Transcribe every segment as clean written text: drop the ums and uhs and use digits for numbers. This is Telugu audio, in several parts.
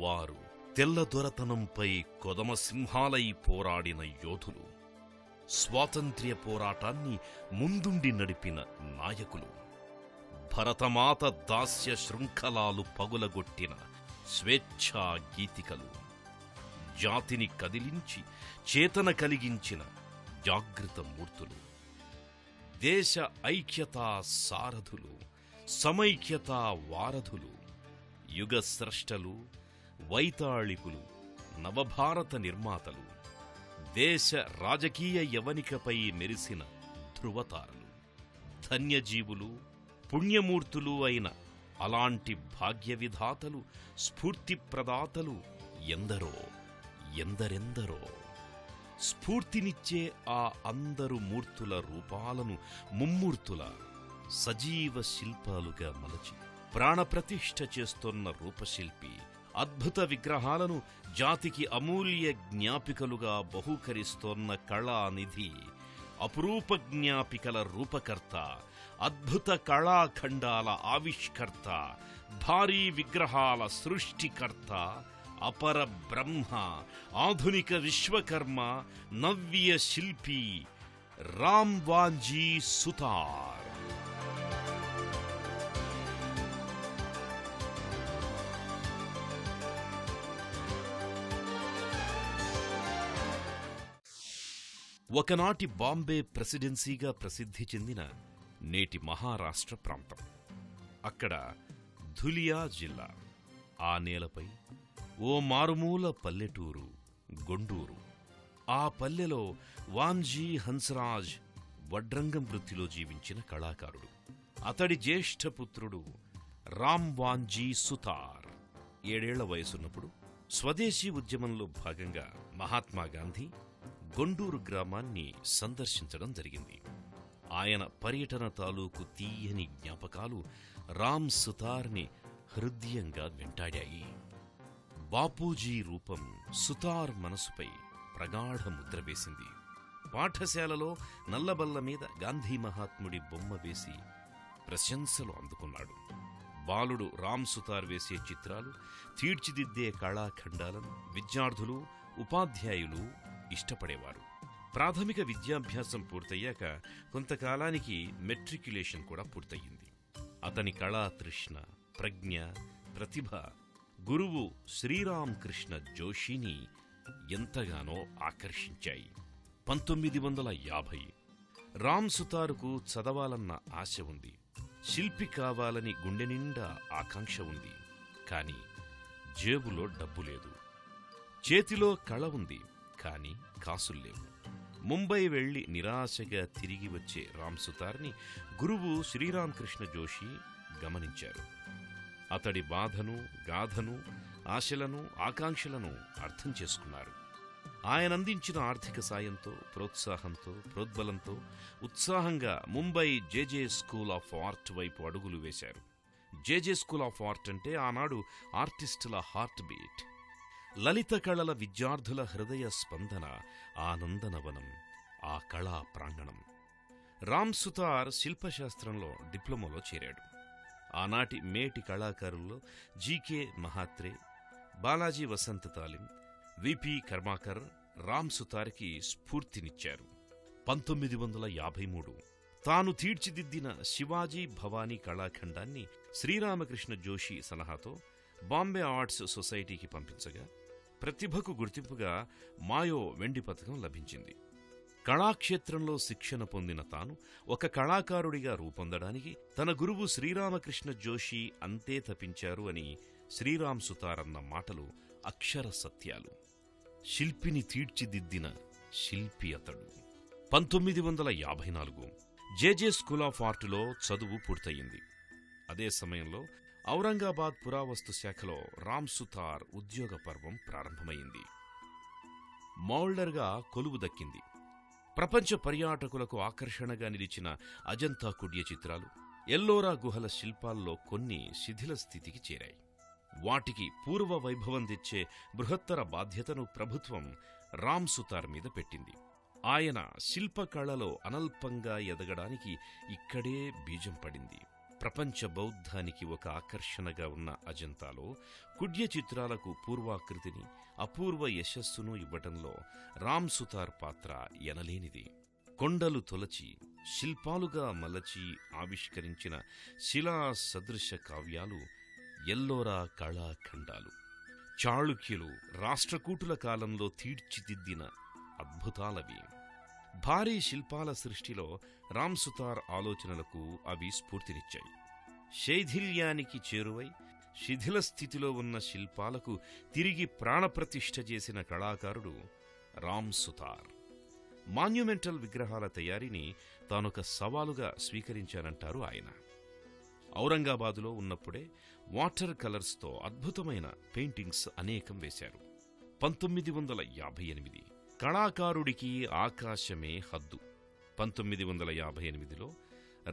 వారు తెల్లదొరతనంపై కొదమసింహాలై పోరాడిన యోధులు, స్వాతంత్ర్య పోరాటాన్ని ముందుండి నడిపిన నాయకులు, భరతమాత దాస్య శృంఖలాలు పగులగొట్టిన స్వేచ్ఛా గీతికలు, జాతిని కదిలించి చేతన కలిగించిన జాగృత మూర్తులు, దేశ ఐక్యతా సారథులు, సమైక్యతా వారధులు, యుగ స్రష్టలు, వైతాళికులు, నవభారత నిర్మాతలు, దేశ రాజకీయ యవనికపై మెరిసిన ధృవతారలు, ధన్యజీవులు, పుణ్యమూర్తులు అయిన అలాంటి భాగ్యవిధాతలు, స్ఫూర్తిప్రదాతలు ఎందరో ఎందరెందరో. స్ఫూర్తినిచ్చే ఆ అందరు మూర్తుల రూపాలను ముమ్మూర్తుల సజీవ శిల్పాలుగా మలచి ప్రాణప్రతిష్ఠ చేస్తోన్న రూపశిల్పి అద్భుత విగ్రహాలను జాతికి అమూల్య జ్ఞాపికలుగా బహూకరిస్తోన్న కళానిధి, అపురూప జ్ఞాపికల రూపకర్త, అద్భుత కళాఖండాల ఆవిష్కర్త, భారీ విగ్రహాల సృష్టికర్త, అపర బ్రహ్మ, ఆధునిక విశ్వకర్మ, నవ్య శిల్పి రామ్ వాంజీ సుతార్. ఒకనాటి బాంబే ప్రెసిడెన్సీగా ప్రసిద్ధి చెందిన నేటి మహారాష్ట్ర ప్రాంతం. అక్కడ ధులియా జిల్లా. ఆ నేలపై ఓ మారుమూల పల్లెటూరు గొండూరు. ఆ పల్లెలో వాంజీ హన్స్రాజ్ వడ్రంగం వృత్తిలో జీవించిన కళాకారుడు. అతడి జ్యేష్ఠపుత్రుడు రామ్ వాంజీ సుతార్ 7 ఏళ్ల వయసున్నప్పుడు స్వదేశీ ఉద్యమంలో భాగంగా మహాత్మాగాంధీ గొండూరు గ్రామాన్ని సందర్శించడం జరిగింది. ఆయన పర్యటన తాలూకు తీయని జ్ఞాపకాలు రామ్ సుతార్ని హృదయంగా వెంటాడాయి. బాపూజీ రూపం సుతార్ మనసుపై ప్రగాఢ ముద్ర వేసింది. పాఠశాలలో నల్లబల్ల మీద గాంధీ మహాత్ముడి బొమ్మ వేసి ప్రశంసలు అందుకున్నాడు. బాలుడు రామ్ సుతార్ వేసే చిత్రాలు, తీర్చిదిద్దే కళాఖండాలను విద్యార్థులు, ఉపాధ్యాయులు ఇష్టపడేవారు. ప్రాథమిక విద్యాభ్యాసం పూర్తయ్యాక కొంతకాలానికి మెట్రిక్యులేషన్ కూడా పూర్తయింది. అతని కళా తృష్ణ, ప్రజ్ఞ, ప్రతిభ గురువు శ్రీరామ్ కృష్ణ జోషిని ఎంతగానో ఆకర్షించాయి. 1950 రామ్ సుతారుకు చదవాలన్న ఆశ ఉంది, శిల్పి కావాలని గుండె నిండా ఆకాంక్ష ఉంది. కాని జేబులో డబ్బు లేదు. చేతిలో కళ ఉంది, కాని కాసుల్లేవు. ముంబై వెళ్లి నిరాశగా తిరిగి వచ్చే రామ్ సుతార్ని గురువు శ్రీరామకృష్ణ జోషి గమనించారు. అతడి బాధను, గాథను, ఆశలను, ఆకాంక్షలను అర్థం చేసుకున్నారు. ఆయనందించిన ఆర్థిక సాయంతో, ప్రోత్సాహంతో, ప్రోద్బలంతో ఉత్సాహంగా ముంబై జేజే స్కూల్ ఆఫ్ ఆర్ట్ వైపు అడుగులు వేశారు. జేజే స్కూల్ ఆఫ్ ఆర్ట్ అంటే ఆనాడు ఆర్టిస్టుల హార్ట్ బీట్. లలిత కళల విద్యార్థుల హృదయ స్పందన, ఆనందనవనం, ఆ కళా ప్రాంగణం. రామ్ సుతార్ శిల్పశాస్త్రంలో డిప్లొమాలో చేరాడు. ఆనాటి మేటి కళాకారుల్లో జీకే మహాత్రే, బాలాజీ వసంత తాలిం, విపి కర్మాకర్ రామ్ సుతార్కి స్ఫూర్తినిచ్చారు. 1953 తాను తీర్చిదిద్దిన శివాజీ భవానీ కళాఖండాన్ని శ్రీరామకృష్ణ జోషి సలహాతో బాంబే ఆర్ట్స్ సొసైటీకి పంపించగా ప్రతిభకు గుర్తింపుగా మాయో వెండి పతకం లభించింది. కళాక్షేత్రంలో శిక్షణ పొందిన తాను ఒక కళాకారుడిగా రూపొందడానికి తన గురువు శ్రీరామకృష్ణ జోషి అంతే తపించారు అని శ్రీరామ్ సుతారన్న మాటలు అక్షర సత్యాలు. శిల్పిని తీర్చిదిద్దిన శిల్పి అతడు. 1954 జేజే స్కూల్ ఆఫ్ ఆర్టులో చదువు పూర్తయింది. అదే సమయంలో ఔరంగాబాద్ పురావస్తు శాఖలో రామ్ సుతార్ ఉద్యోగ పర్వం ప్రారంభమైంది. మౌల్డర్గా కొలువు దక్కింది. ప్రపంచ పర్యాటకులకు ఆకర్షణగా నిలిచిన అజంతా కుడ్య చిత్రాలు, ఎల్లోరా గుహల శిల్పాల్లో కొన్ని శిథిల స్థితికి చేరాయి. వాటికి పూర్వ వైభవం తెచ్చే బృహత్తర బాధ్యతను ప్రభుత్వం రామ్ సుతార్ మీద పెట్టింది. ఆయన శిల్పకళలో అనల్పంగా ఎదగడానికి ఇక్కడే బీజం పడింది. ప్రపంచ బౌద్ధానికి ఒక ఆకర్షణగా ఉన్న అజంతాలో కుడ్య చిత్రాలకు పూర్వాకృతిని, అపూర్వ యశస్సును ఇవ్వటంలో రామ్ సుతార్ పాత్ర ఎనలేనిది. కొండలు తొలచి శిల్పాలుగా మలచి ఆవిష్కరించిన శిలా సదృశ కావ్యాలు ఎల్లోరా కళాఖండాలు. చాళుక్యులు, రాష్ట్రకూటుల కాలంలో తీర్చిదిద్దిన అద్భుతాలవి. భారీ శిల్పాల సృష్టిలో రామ్ సుతార్ ఆలోచనలకు అవి స్ఫూర్తినిచ్చాయి. శైథిల్యానికి చేరువై శిథిల స్థితిలో ఉన్న శిల్పాలకు తిరిగి ప్రాణప్రతిష్ఠ చేసిన కళాకారుడు రామ్ సుతార్. మాన్యుమెంటల్ విగ్రహాల తయారీని తానొక సవాలుగా స్వీకరించారంటారు ఆయన. ఔరంగాబాదులో ఉన్నప్పుడే వాటర్ కలర్స్తో అద్భుతమైన పెయింటింగ్స్ అనేకం వేశారు. 1958 కళాకారుడికి ఆకాశమే హద్దు. 1958లో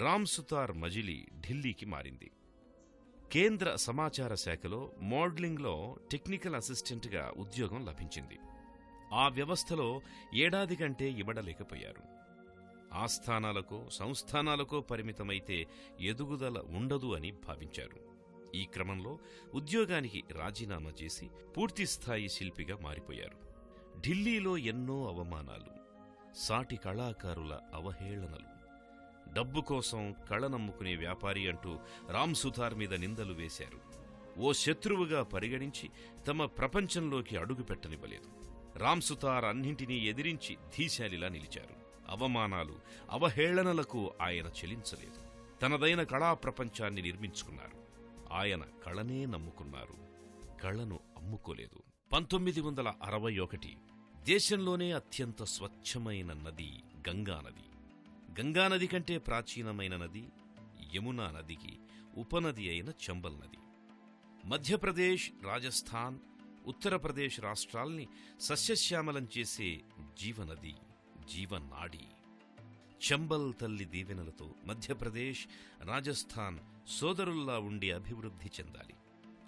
రామ్ సుతార్ మజిలీ ఢిల్లీకి మారింది. కేంద్ర సమాచార శాఖలో మోడలింగ్లో టెక్నికల్ అసిస్టెంట్గా ఉద్యోగం లభించింది. ఆ వ్యవస్థలో ఏడాది కంటే ఇవ్వడలేకపోయారు. ఆస్థానాలకో సంస్థానాలకో పరిమితమైతే ఎదుగుదల ఉండదు అని భావించారు. ఈ క్రమంలో ఉద్యోగానికి రాజీనామా చేసి పూర్తిస్థాయి శిల్పిగా మారిపోయారు. ఢిల్లీలో ఎన్నో అవమానాలు, సాటి కళాకారుల అవహేళనలు, డబ్బు కోసం కళ నమ్ముకునే వ్యాపారి అంటూ రామ్ సుతార్ మీద నిందలు వేశారు. ఓ శత్రువుగా పరిగణించి తమ ప్రపంచంలోకి అడుగుపెట్టనివ్వలేదు. రామ్ సుతార్ అన్నింటినీ ఎదిరించి ధీశాలిలా నిలిచారు. అవమానాలు, అవహేళనలకు ఆయన చెలించలేదు. తనదైన కళా ప్రపంచాన్ని నిర్మించుకున్నారు. ఆయన కళనే నమ్ముకున్నారు, కళను అమ్ముకోలేదు. 1961 దేశంలోనే అత్యంత స్వచ్ఛమైన నది గంగానది. గంగానది కంటే ప్రాచీనమైన నది యమునా నదికి ఉపనది అయిన చంబల్ నది. మధ్యప్రదేశ్, రాజస్థాన్, ఉత్తరప్రదేశ్ రాష్ట్రాల్ని సస్యశ్యామలం చేసే జీవనది, జీవనాడి. చంబల్ తల్లి దీవెనలతో మధ్యప్రదేశ్, రాజస్థాన్ సోదరుల్లా ఉండి అభివృద్ధి చెందాలి.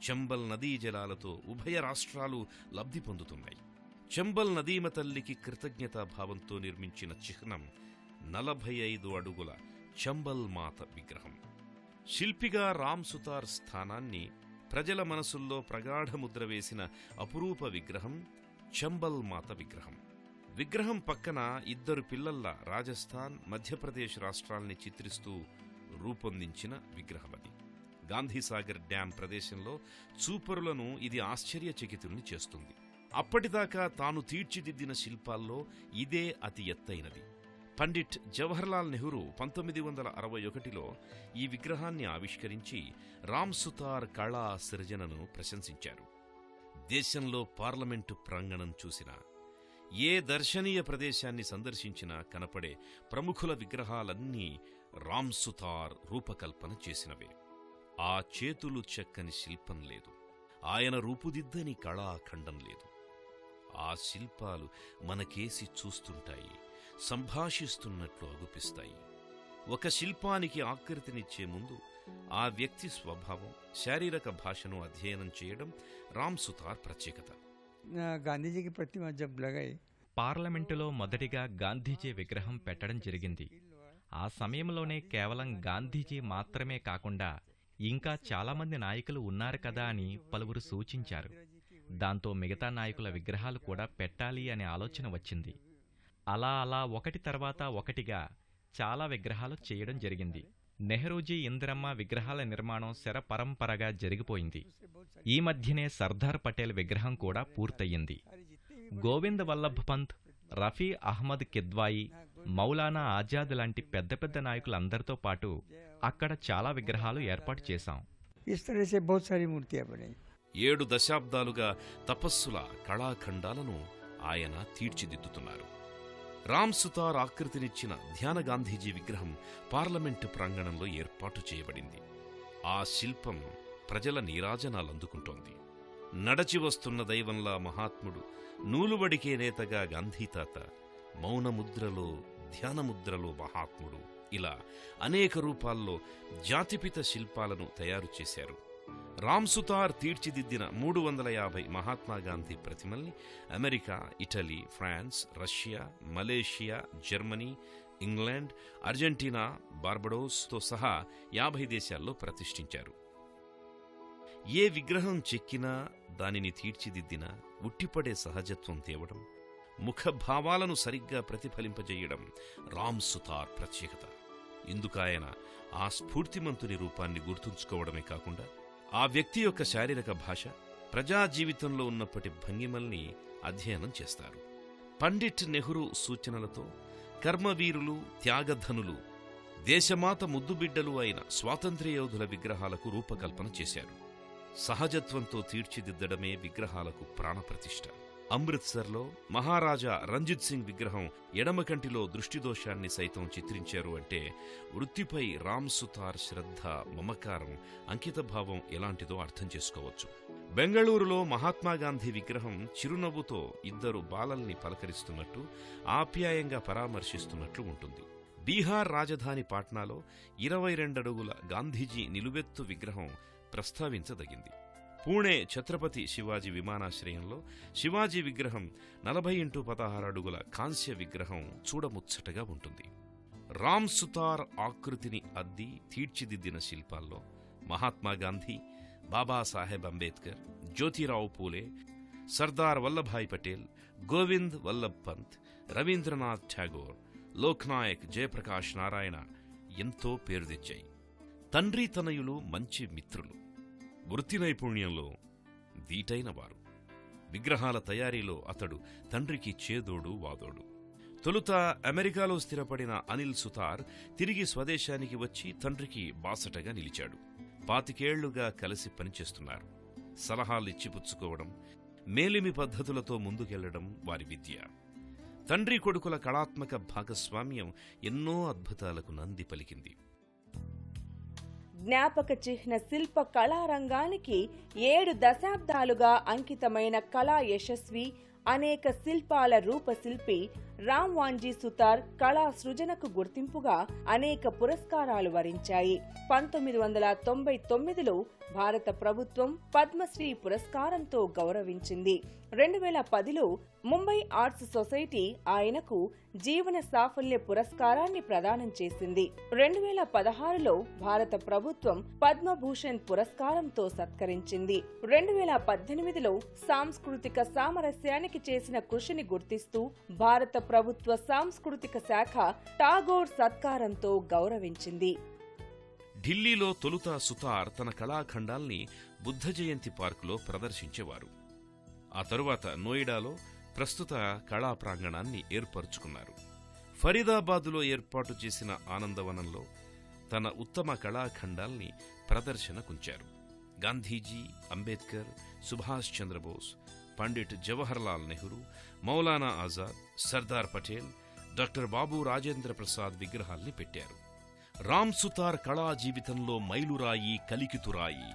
చంబల్ నదీ జలాలతో ఉభయ రాష్ట్రాలు లబ్ధి పొందుతున్నాయి. చంబల్ నదీమ తల్లికి కృతజ్ఞతాభావంతో నిర్మించిన చిహ్నం 45 అడుగుల చంబల్ మాత విగ్రహం. శిల్పిగా రామ్ సుతార్ స్థానాన్ని ప్రజల మనసుల్లో ప్రగాఢ ముద్ర వేసిన అపురూప విగ్రహం చంబల్ మాత విగ్రహం. విగ్రహం పక్కన 2 పిల్లల్లా రాజస్థాన్, మధ్యప్రదేశ్ రాష్ట్రాల్ని చిత్రిస్తూ రూపొందించిన విగ్రహమది. గాంధీసాగర్ డ్యాం ప్రదేశంలో చూపరులను ఇది ఆశ్చర్యచకితుల్ని చేస్తుంది. అప్పటిదాకా తాను తీర్చిదిద్దిన శిల్పాల్లో ఇదే అతి ఎత్తైనది. పండిట్ జవహర్లాల్ నెహ్రూ 1961లో ఈ విగ్రహాన్ని ఆవిష్కరించి రామ్ సుతార్ కళా సృజనను ప్రశంసించారు. దేశంలో పార్లమెంటు ప్రాంగణం చూసినా, ఏ దర్శనీయ ప్రదేశాన్ని సందర్శించినా కనపడే ప్రముఖుల విగ్రహాలన్నీ రామ్ సుతార్ రూపకల్పన చేసినవే. ఆ చేతులు చెక్కని శిల్పం లేదు, ఆయన రూపుదిద్దని కళాఖండం లేదు. ఆ శిల్పాలు మనకేసి చూస్తుంటాయి, సంభాషిస్తున్నట్లు అగుపిస్తాయి. ఒక శిల్పానికి ఆకృతినిచ్చే ముందు ఆ వ్యక్తి స్వభావం, శారీరక భాషను అధ్యయనం చేయడం రామ్ సుతార్ ప్రత్యేకత. గాంధీజీకి ప్రతిమ జబ్ లగాయి. పార్లమెంటులో మొదటిగా గాంధీజీ విగ్రహం పెట్టడం జరిగింది. ఆ సమయంలోనే కేవలం గాంధీజీ మాత్రమే కాకుండా ఇంకా చాలామంది నాయకులు ఉన్నారు కదా అని పలువురు సూచించారు. దాంతో మిగతా నాయకుల విగ్రహాలు కూడా పెట్టాలి అనే ఆలోచన వచ్చింది. అలా ఒకటి తర్వాత ఒకటిగా చాలా విగ్రహాలు చేయడం జరిగింది. నెహ్రూజీ, ఇందిరమ్మ విగ్రహాల నిర్మాణం శరపరంపరగా జరిగిపోయింది. ఈ మధ్యనే సర్దార్ పటేల్ విగ్రహం కూడా పూర్తయింది. గోవింద్ వల్లభ్ పంత్, రఫీ అహ్మద్ కిద్వాయి, మౌలానా ఆజాద్ లాంటి పెద్ద పెద్ద నాయకులందరితో పాటు అక్కడ చాలా విగ్రహాలు ఏర్పాటు చేశాం. 7 దశాబ్దాలుగా తపస్సుల కళాఖండాలను ఆయన తీర్చిదిద్దుతున్నారు. రామ్ సుతార్ ఆకృతినిచ్చిన ధ్యాన గాంధీజీ విగ్రహం పార్లమెంటు ప్రాంగణంలో ఏర్పాటు చేయబడింది. ఆ శిల్పం ప్రజల నీరాజనాలందుకుంటోంది. నడచి వస్తున్న దైవంలా మహాత్ముడు, నూలుబడికే నేతగా గాంధీతాత, మౌనముద్రలో ధ్యానముద్రలో మహాత్ముడు, ఇలా అనేక రూపాల్లో జాతిపిత శిల్పాలను తయారు చేశారు. రామ్ సుతార్ తీర్చిదిద్దిన 350 మహాత్మాగాంధీ ప్రతిమల్ని America, Italy, France, Russia, Malaysia, Germany, England, Argentina, బార్బడోస్తో సహా 50 దేశాల్లో ప్రతిష్ఠించారు. ఏ విగ్రహం చెక్కినా, దానిని తీర్చిదిద్దినా ఉట్టిపడే సహజత్వం తేవడం, ముఖభావాలను సరిగ్గా ప్రతిఫలింపజేయడం రామ్ సుతార్ ప్రత్యేకత. ఇందుకాయన ఆ స్ఫూర్తిమంతుని రూపాన్ని గుర్తుంచుకోవడమే కాకుండా ఆ వ్యక్తి యొక్క శారీరక భాష, ప్రజా జీవితంలో ఉన్నప్పటి భంగిమల్ని అధ్యయనం చేస్తారు. పండిట్ నెహ్రూ సూచనలతో కర్మవీరులు, త్యాగధనులు, దేశమాత ముద్దుబిడ్డలు అయిన స్వాతంత్ర్య యోధుల విగ్రహాలకు రూపకల్పన చేశారు. సహజత్వంతో తీర్చిదిద్దడమే విగ్రహాలకు ప్రాణప్రతిష్ఠ. అమృత్సర్లో మహారాజా రంజిత్ సింగ్ విగ్రహం ఎడమ కంటిలో దృష్టిదోషాన్ని సైతం చిత్రించారు అంటే వృత్తిపై రామ్ సుతార్ శ్రద్ధ, మమకారం, అంకితభావం ఎలాంటిదో అర్థం చేసుకోవచ్చు. బెంగళూరులో మహాత్మాగాంధీ విగ్రహం చిరునవ్వుతో ఇద్దరు బాలల్ని పలకరిస్తున్నట్టు, ఆప్యాయంగా పరామర్శిస్తున్నట్లు ఉంటుంది. బీహార్ రాజధాని పాట్నాలో 22 అడుగుల గాంధీజీ నిలువెత్తు విగ్రహం ప్రస్తావించదగింది. పూణే ఛత్రపతి శివాజీ విమానాశ్రయంలో శివాజీ విగ్రహం 40x16 అడుగుల కాంస్య విగ్రహం చూడముచ్చటగా ఉంటుంది. రామ్ సుతార్ ఆకృతిని అద్ది తీర్చిదిద్దిన శిల్పాల్లో మహాత్మాగాంధీ, బాబాసాహెబ్ అంబేద్కర్, జ్యోతిరావు పూలే, సర్దార్ వల్లభాయ్ పటేల్, గోవింద్ వల్లభ్ పంత్, రవీంద్రనాథ్ ఠాగూర్, లోక్నాయక్ జయప్రకాష్ నారాయణ ఎంతో పేరు తెచ్చాయి. తండ్రి తనయులు మంచి మిత్రులు, వృత్తి నైపుణ్యంలో దీటైన వారు. విగ్రహాల తయారీలో అతడు తండ్రికి చేదోడు వాదోడు. తొలుత అమెరికాలో స్థిరపడిన అనిల్ సుతార్ తిరిగి స్వదేశానికి వచ్చి తండ్రికి బాసటగా నిలిచాడు. 25 ఏళ్లుగా కలిసి పనిచేస్తున్నారు. సలహాలిచ్చిపుచ్చుకోవడం, మేలిమి పద్ధతులతో ముందుకెళ్లడం వారి విద్య. తండ్రి కొడుకుల కళాత్మక భాగస్వామ్యం ఎన్నో అద్భుతాలకు నాంది పలికింది. జ్ఞాపక చిహ్న శిల్ప కళారంగానికి 7 దశాబ్దాలుగా అంకితమైన కళా యశస్వి, అనేక శిల్పాల రూపశిల్పి రామ్ వాంజీ సుతార్ కళా సృజనకు గుర్తింపుగా అనేక పురస్కారాలు వరించాయి. 1999లో భారత ప్రభుత్వం పద్మశ్రీ పురస్కారంతో గౌరవించింది. 2010లో ముంబై ఆర్ట్స్ సొసైటీ ఆయనకు జీవన సాఫల్య పురస్కారాన్ని ప్రదానం చేసింది. 2016లో భారత ప్రభుత్వం పద్మభూషణ్ పురస్కారంతో సత్కరించింది. 2018లో సాంస్కృతిక సామరస్యానికి చేసిన కృషిని గుర్తిస్తూ భారత ప్రభుత్వ సాంస్కృతిక శాఖ టాగోర్ సత్కారంతో గౌరవించింది. ఢిల్లీలో తొలుత సుతార్ తన కళాఖండాల్ని బుద్ధ జయంతి పార్కులో ప్రదర్శించేవారు. ఆ తరువాత నోయిడాలో ప్రస్తుత కళా ప్రాంగణాన్ని ఏర్పరుచుకున్నారు. ఫరీదాబాదులో ఏర్పాటు చేసిన ఆనందవనంలో తన ఉత్తమ కళాఖండాల్ని ప్రదర్శనకుంచారు. గాంధీజీ, అంబేద్కర్, సుభాష్ చంద్రబోస్, పండిట్ జవహర్లాల్ నెహ్రూ, మౌలానా ఆజాద్, సర్దార్ పటేల్, డాక్టర్ బాబు రాజేంద్ర ప్రసాద్ విగ్రహాల్ని పెట్టారు. రామ్ సుతార్ కళా జీవితంలో మైలురాయి, కలికితురాయి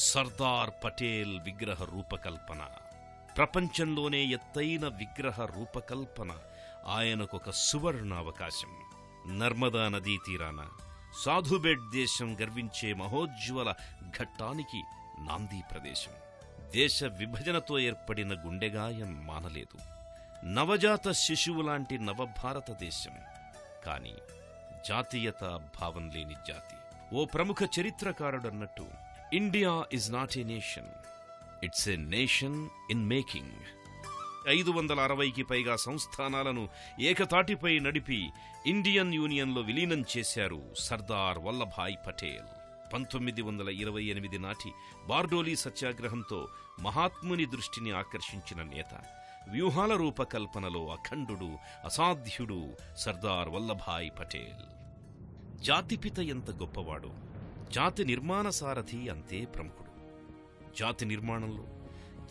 సర్దార్ పటేల్ విగ్రహ రూపకల్పన. ప్రపంచంలోనే ఎత్తైన విగ్రహ రూపకల్పన ఆయనకొక సువర్ణావకాశం. నర్మదా నదీ తీరాన సాధుబెడ్ దేశం గర్వించే మహోజ్వల ఘట్టానికి నాందీ ప్రదేశం. దేశ విభజనతో ఏర్పడిన గుండెగాయం మానలేదు. నవజాత శిశువులాంటి నవభారతదేశం. కాని జాతీయతా భావం లేని జాతి. ఓ ప్రముఖ చరిత్రకారుడన్నట్టు, India is not a nation, it's a nation in making. 560కి పైగా సంస్థానాలను ఏకతాటిపై నడిపి ఇండియన్ యూనియన్లో విలీనం చేశారు సర్దార్ వల్లభాయ్ పటేల్. 1928 నాటి బార్డోలీ సత్యాగ్రహంతో మహాత్ముని దృష్టిని ఆకర్షించిన నేత, వ్యూహాల రూపకల్పనలో అఖండుడు, అసాధ్యుడు సర్దార్ వల్లభాయ్ పటేల్. జాతిపిత ఎంత గొప్పవాడో, జాతి నిర్మాణ సారథి అంతే ప్రముఖుడు. జాతి నిర్మాణంలో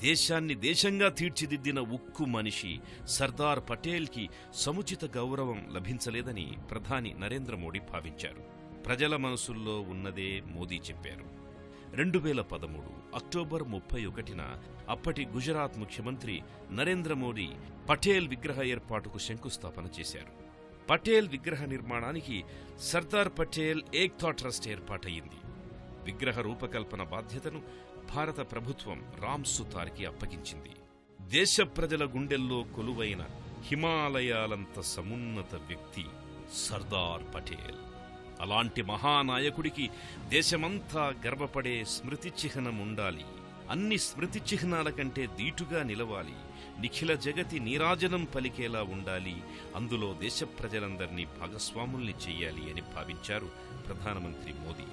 దేశాన్ని దేశంగా తీర్చిదిద్దిన ఉక్కు మనిషి సర్దార్ పటేల్కి సముచిత గౌరవం లభించలేదని ప్రధాని నరేంద్ర మోడీ భావించారు. ప్రజల మనసుల్లో ఉన్నదే మోదీ చెప్పారు. 2013 అక్టోబర్ 31న అప్పటి గుజరాత్ ముఖ్యమంత్రి నరేంద్ర మోడీ పటేల్ విగ్రహ ఏర్పాటుకు శంకుస్థాపన చేశారు. పటేల్ విగ్రహ నిర్మాణానికి సర్దార్ పటేల్ ఏక్తా ట్రస్ట్ ఏర్పాటయింది. విగ్రహ రూపకల్పన బాధ్యతను భారత ప్రభుత్వం రామ్ సుతార్కి అప్పగించింది. దేశ ప్రజల గుండెల్లో కొలువైన హిమాలయాలంత సమున్నత వ్యక్తి సర్దార్ పటేల్. అలాంటి మహానాయకుడికి దేశమంతా గర్వపడే స్మృతి చిహ్నం ఉండాలి. అన్ని స్మృతి చిహ్నాల కంటే దీటుగా నిలవాలి. నిఖిల జగతి నీరాజనం పలికేలా ఉండాలి. అందులో దేశ ప్రజలందర్నీ భాగస్వాముల్ని చెయ్యాలి అని భావించారు ప్రధానమంత్రి మోదీ.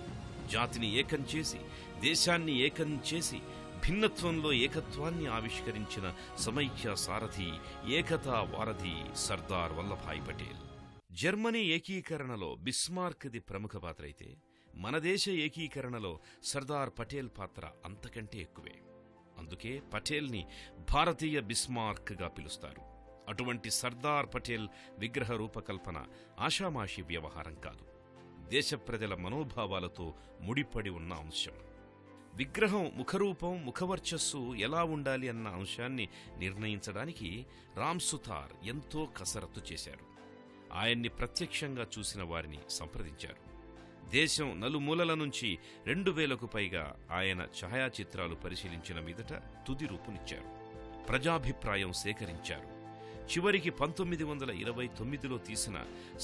జాతిని ఏకం చేసి, దేశాన్ని ఏకం చేసి, భిన్నత్వంలో ఏకత్వాన్ని ఆవిష్కరించిన సమైక్య సారథి, ఏకతా వారధి సర్దార్ వల్లభాయ్ పటేల్. జర్మనీ ఏకీకరణలో బిస్మార్క్ది ప్రముఖ పాత్ర అయితే, మన దేశ ఏకీకరణలో సర్దార్ పటేల్ పాత్ర అంతకంటే ఎక్కువే. అందుకే పటేల్ని భారతీయ బిస్మార్క్గా పిలుస్తారు. అటువంటి సర్దార్ పటేల్ విగ్రహ రూపకల్పన ఆషామాషి వ్యవహారం కాదు. దేశ ప్రజల మనోభావాలతో ముడిపడి ఉన్న అంశం. విగ్రహం ముఖరూపం, ముఖవర్చస్సు ఎలా ఉండాలి అన్న అంశాన్ని నిర్ణయించడానికి రామ్ సుతార్ ఎంతో కసరత్తు చేశారు. ఆయన్ని ప్రత్యక్షంగా చూసిన వారిని సంప్రదించారు. దేశం నలుమూలల నుంచి 2000కు పైగా ఆయన ఛాయాచిత్రాలు పరిశీలించిన మీదట తుది రూపునిచ్చారు. ప్రజాభిప్రాయం సేకరించారు. చివరికి 1929లో తీసిన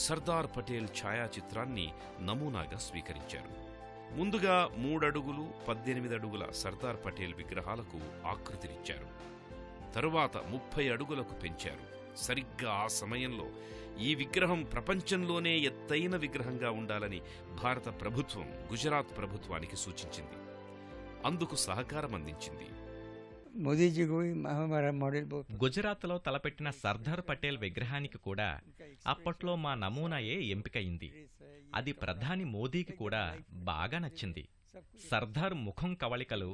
సర్దార్ పటేల్ ఛాయాచిత్రాన్ని నమూనాగా స్వీకరించారు. ముందుగా 3 అడుగులు 18 అడుగుల సర్దార్ పటేల్ విగ్రహాలకు ఆకృతినిచ్చారు. తరువాత 30 అడుగులకు పెంచారు. సరిగ్గా ఆ సమయంలో ఈ విగ్రహం ప్రపంచంలోనే ఎత్తైన విగ్రహంగా ఉండాలని భారత ప్రభుత్వం గుజరాత్ ప్రభుత్వానికి సూచించింది. అందుకు సహకారం అందించింది. मोदी को भी हमारा मॉडल बहुत గుజరాత్లో తలపెట్టిన సర్దార్ పటేల్ విగ్రహానికి కూడా అప్పట్లో మా నమూనాయే ఎంపికయింది. అది ప్రధాని మోదీకి కూడా బాగా నచ్చింది. సర్దార్ ముఖం కవళికలు,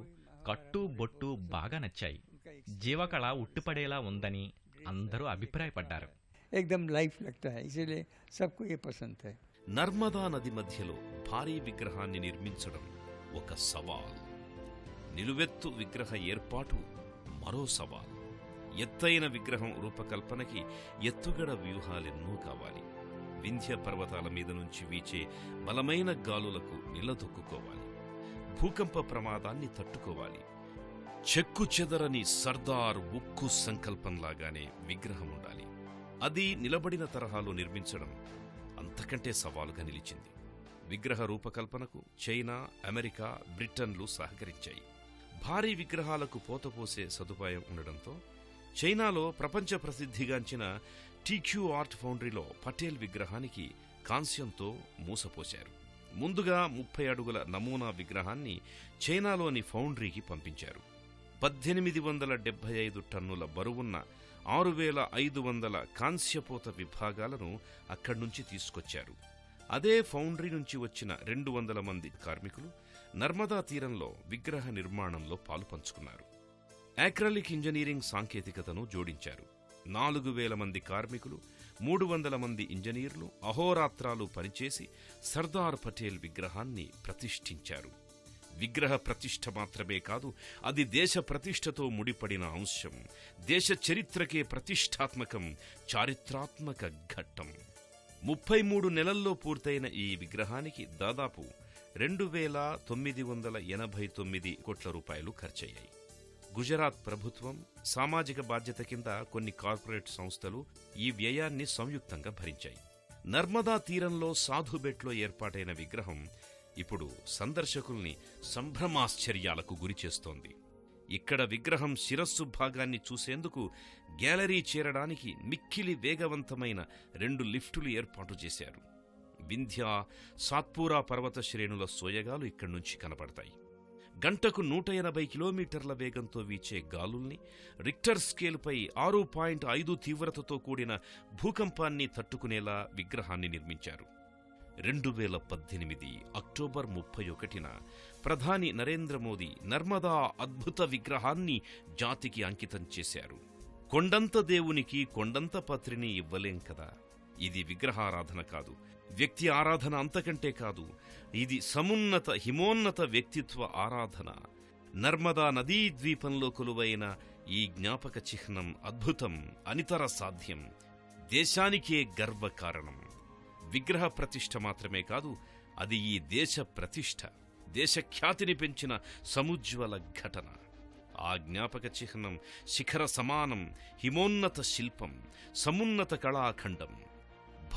కట్టు బొట్టు బాగా నచ్చాయి. జీవకళ ఉట్టిపడేలా ఉందని అందరూ అభిప్రాయపడ్డారు. एकदम लाइफ लगता है, इसीलिए सबको ये पसंद है. నర్మదా నది మధ్యలో భారీ విగ్రహాన్ని నిర్మించడం ఒక సవాల్. నిలువెత్తు విగ్రహ ఏర్పాటు మరో సవాల్. ఎత్తైన విగ్రహం రూపకల్పనకి ఎత్తుగడ వ్యూహాలెన్నో కావాలి. వింధ్య పర్వతాల మీద నుంచి వీచే బలమైన గాలులకు నిలదొక్కుకోవాలి. భూకంప ప్రమాదాన్ని తట్టుకోవాలి. చెక్కు చెదరని సర్దార్ ఉక్కు సంకల్పంలాగానే విగ్రహం ఉండాలి. అది నిలబడిన తరహాలో నిర్మించడం అంతకంటే సవాలుగా నిలిచింది. విగ్రహ రూపకల్పనకు చైనా, అమెరికా, బ్రిటన్లు సహకరించాయి. భారీ విగ్రహాలకు పోతపోసే సదుపాయం ఉండడంతో చైనాలో ప్రపంచ ప్రసిద్ధిగాంచిన టీక్యూ ఆర్ట్ ఫౌండరీలో పటేల్ విగ్రహానికి కాంస్యంతో మూసపోశారు. ముందుగా 30 అడుగుల నమూనా విగ్రహాన్ని చైనాలోని ఫౌండరీకి పంపించారు. 1875 టన్నుల బరువున్న 6500 కాంస్యపోత విభాగాలను అక్కడ్నుంచి తీసుకొచ్చారు. అదే ఫౌండరీ నుంచి వచ్చిన 200 మంది కార్మికులు నర్మదా తీరంలో విగ్రహ నిర్మాణంలో పాలుపంచుకున్నారు. యాక్రలిక్ ఇంజనీరింగ్ సాంకేతికతను జోడించారు. 4000 మంది కార్మికులు, 300 మంది ఇంజనీర్లు అహోరాత్రాలు పనిచేసి సర్దార్ పటేల్ విగ్రహాన్ని ప్రతిష్ఠించారు. విగ్రహ ప్రతిష్ఠ మాత్రమే కాదు, అది దేశ ప్రతిష్టతో ముడిపడిన అంశం. దేశ చరిత్రకే ప్రతిష్టాత్మకం, చారిత్రాత్మక ఘట్టం. 33 నెలల్లో పూర్తయిన ఈ విగ్రహానికి దాదాపు 2989 కోట్ల రూపాయలు ఖర్చయ్యాయి. గుజరాత్ ప్రభుత్వం సామాజిక బాధ్యత కింద కొన్ని కార్పొరేట్ సంస్థలు ఈ వ్యయాన్ని సంయుక్తంగా భరించాయి. నర్మదా తీరంలో సాధుబెట్లో ఏర్పాటైన విగ్రహం ఇప్పుడు సందర్శకుల్ని సంభ్రమాశ్చర్యాలకు గురిచేస్తోంది. ఇక్కడ విగ్రహం శిరస్సు భాగాన్ని చూసేందుకు గ్యాలరీ చేరడానికి మిక్కిలి వేగవంతమైన 2 లిఫ్టులు ఏర్పాటు చేశారు. వింధ్య, సాత్పూరా పర్వత శ్రేణుల సోయగాలు ఇక్కడ్నుంచి కనపడతాయి. గంటకు 180 కిలోమీటర్ల వేగంతో వీచే గాలుల్ని, రిక్టర్ స్కేలుపై 6.5 తీవ్రతతో కూడిన భూకంపాన్ని తట్టుకునేలా విగ్రహాన్ని నిర్మించారు. 2018 అక్టోబర్ 31న ప్రధాని నరేంద్ర మోదీ నర్మదా అద్భుత విగ్రహాన్ని జాతికి అంకితం చేశారు. కొండంత దేవునికి కొండంత పత్రిని ఇవ్వలేం కదా. ఇది విగ్రహారాధన కాదు, వ్యక్తి ఆరాధన అంతకంటే కాదు. ఇది సమున్నత హిమోన్నత వ్యక్తిత్వ ఆరాధన. నర్మదా నదీ ద్వీపంలో కొలువైన ఈ జ్ఞాపక చిహ్నం అద్భుతం, అనితర సాధ్యం, దేశానికే గర్వకారణం. విగ్రహ ప్రతిష్ఠ మాత్రమే కాదు, అది ఈ దేశ ప్రతిష్ఠ, దేశ ఖ్యాతిని పెంచిన సముజ్వల ఘటన. ఆ జ్ఞాపక చిహ్నం శిఖర సమానం, హిమోన్నత శిల్పం, సమున్నత కళాఖండం.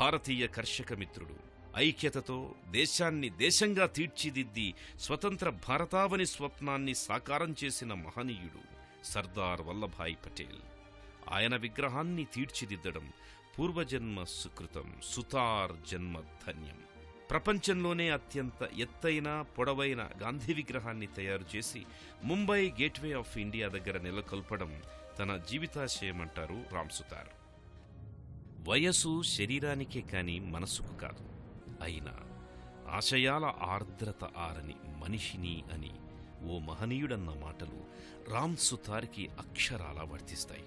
భారతీయ కర్షక మిత్రుడు. ఐక్యతతో దేశాన్ని దేశంగా తీర్చిదిద్ది స్వతంత్ర భారతావని స్వప్నాన్ని సాకారం చేసిన మహనీయుడు సర్దార్ వల్లభాయ్ పటేల్. ఆయన విగ్రహాన్ని తీర్చిదిద్దడం పూర్వజన్మ సుకృతం, సుతార్ జన్మ ధన్యం. ప్రపంచంలోనే అత్యంత ఎత్తైన పొడవైన గాంధీ విగ్రహాన్ని తయారు చేసి ముంబై గేట్వే ఆఫ్ ఇండియా దగ్గర నెలకొల్పడం తన జీవితాశయమంటారు రామ్ సుతార్. వయసు శరీరానికే కాని మనసుకు కాదు. అయినా ఆశయాల ఆర్ద్రత ఆరని మనిషిని అని ఓ మహనీయుడన్న మాటలు రామ్ సుతార్కి అక్షరాలా వర్తిస్తాయి.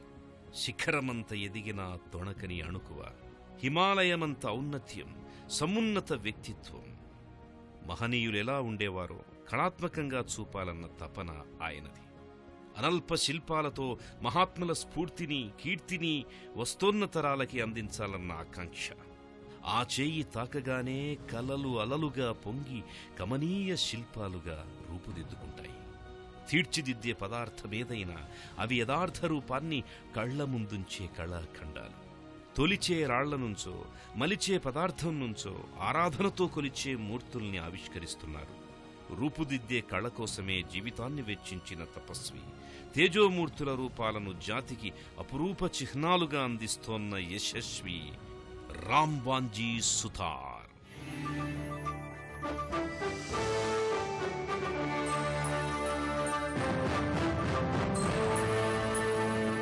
శిఖరమంత ఎదిగిన తొణకని అణుకువ, హిమాలయమంత ఔన్నత్యం, సమున్నత వ్యక్తిత్వం. మహనీయులెలా ఉండేవారో కళాత్మకంగా చూపాలన్న తపన ఆయనది. అనల్ప శిల్పాలతో మహాత్ముల స్ఫూర్తిని, కీర్తిని వస్తోన్నతరాలకి అందించాలన్న ఆకాంక్ష. ఆ చేయి తాకగానే కలలు అలలుగా పొంగి కమనీయ శిల్పాలుగా రూపుదిద్దుకుంటాయి. తీర్చిదిద్దే పదార్థమేదైనా అవి యథార్థ రూపాన్ని కళ్ల ముందుంచే కళాఖండాలు. తొలిచే రాళ్ల నుంచో, మలిచే పదార్థం నుంచో ఆరాధనతో కొలిచే మూర్తుల్ని ఆవిష్కరిస్తున్నారు. రూపుదిద్దే కళ కోసమే జీవితాన్ని వెచ్చించిన తపస్వి, తేజోమూర్తుల రూపాలను జాతికి అపురూప చిహ్నాలుగా అందిస్తోన్న యశస్వి రామ్ వాంజీ సుతార్.